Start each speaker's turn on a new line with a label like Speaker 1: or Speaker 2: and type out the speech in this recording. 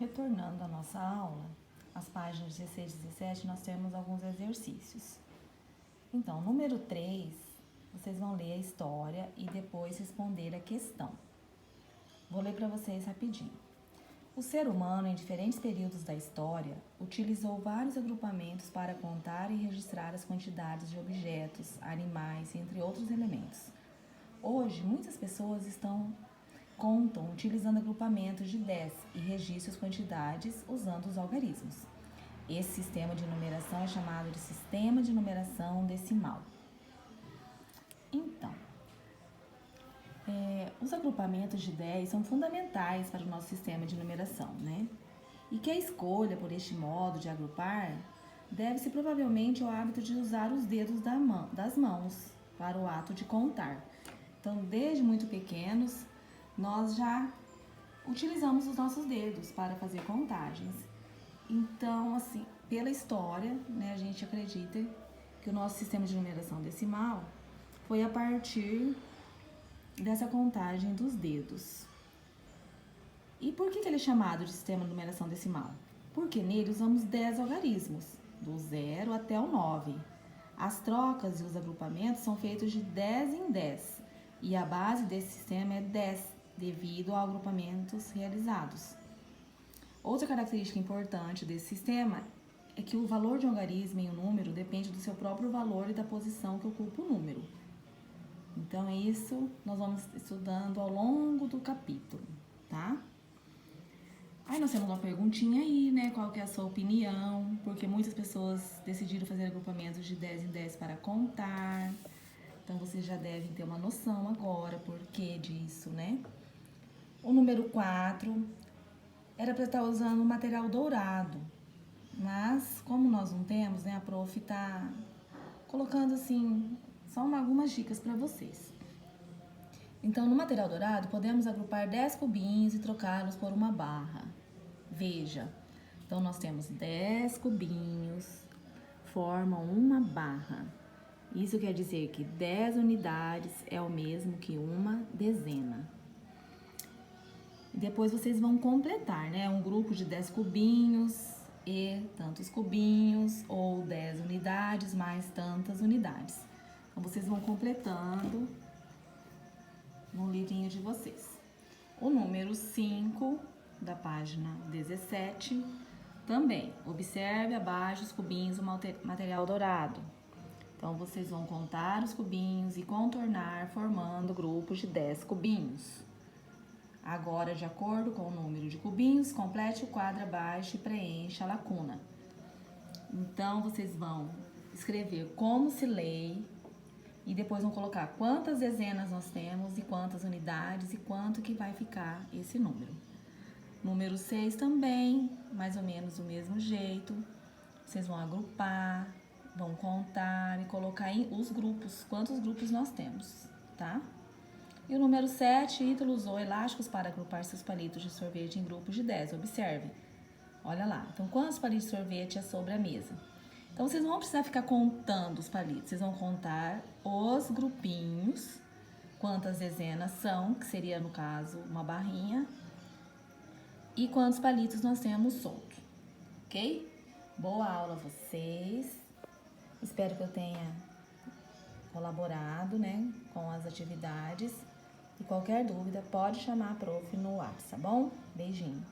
Speaker 1: retornando à nossa aula, as páginas 16 e 17, nós temos alguns exercícios. Então, número 3, vocês vão ler a história e depois responder a questão. Vou ler para vocês rapidinho. O ser humano, em diferentes períodos da história, utilizou vários agrupamentos para contar e registrar as quantidades de objetos, animais, entre outros elementos. Hoje, muitas pessoas contam utilizando agrupamentos de 10 e registram as quantidades usando os algarismos. Esse sistema de numeração é chamado de sistema de numeração decimal. Então, os agrupamentos de 10 são fundamentais para o nosso sistema de numeração, né? E que a escolha por este modo de agrupar deve-se provavelmente ao hábito de usar os dedos das mãos para o ato de contar. Então, desde muito pequenos, nós já utilizamos os nossos dedos para fazer contagens. Então, assim, pela história, né, a gente acredita que o nosso sistema de numeração decimal foi a partir dessa contagem dos dedos. E por que ele é chamado de sistema de numeração decimal? Porque nele usamos 10 algarismos, do 0 até o 9. As trocas e os agrupamentos são feitos de 10 em 10, e a base desse sistema é 10, devido a agrupamentos realizados. Outra característica importante desse sistema é que o valor de um algarismo em um número depende do seu próprio valor e da posição que ocupa o número. Então, isso nós vamos estudando ao longo do capítulo, tá? Aí nós temos uma perguntinha aí, né? Qual que é a sua opinião? Porque muitas pessoas decidiram fazer agrupamentos de 10 em 10 para contar. Então, vocês já devem ter uma noção agora por que disso, né? O número 4 era para estar usando um material dourado, mas como nós não temos, né, a prof tá colocando assim só algumas dicas para vocês. Então, no material dourado, podemos agrupar 10 cubinhos e trocá-los por uma barra. Veja, então nós temos 10 cubinhos, formam uma barra. Isso quer dizer que 10 unidades é o mesmo que uma dezena. Depois vocês vão completar, né? Um grupo de 10 cubinhos e tantos cubinhos, ou 10 unidades mais tantas unidades. Então, vocês vão completando no livrinho de vocês. O número 5 da página 17 também. Observe abaixo os cubinhos do material dourado. Então, vocês vão contar os cubinhos e contornar formando grupos de 10 cubinhos. Agora, de acordo com o número de cubinhos, complete o quadro abaixo e preencha a lacuna. Então, vocês vão escrever como se lê e depois vão colocar quantas dezenas nós temos e quantas unidades e quanto que vai ficar esse número. Número 6 também, mais ou menos do mesmo jeito. Vocês vão agrupar, vão contar e colocar em os grupos, quantos grupos nós temos, tá? E o número 7, Ítalo usou elásticos para agrupar seus palitos de sorvete em grupos de 10. Observe. Olha lá. Então, quantos palitos de sorvete é sobre a mesa? Então, vocês não vão precisar ficar contando os palitos. Vocês vão contar os grupinhos, quantas dezenas são, que seria, no caso, uma barrinha, e quantos palitos nós temos soltos. Ok? Boa aula a vocês. Espero que eu tenha colaborado, né, com as atividades. E qualquer dúvida, pode chamar a prof no WhatsApp, tá bom? Beijinho.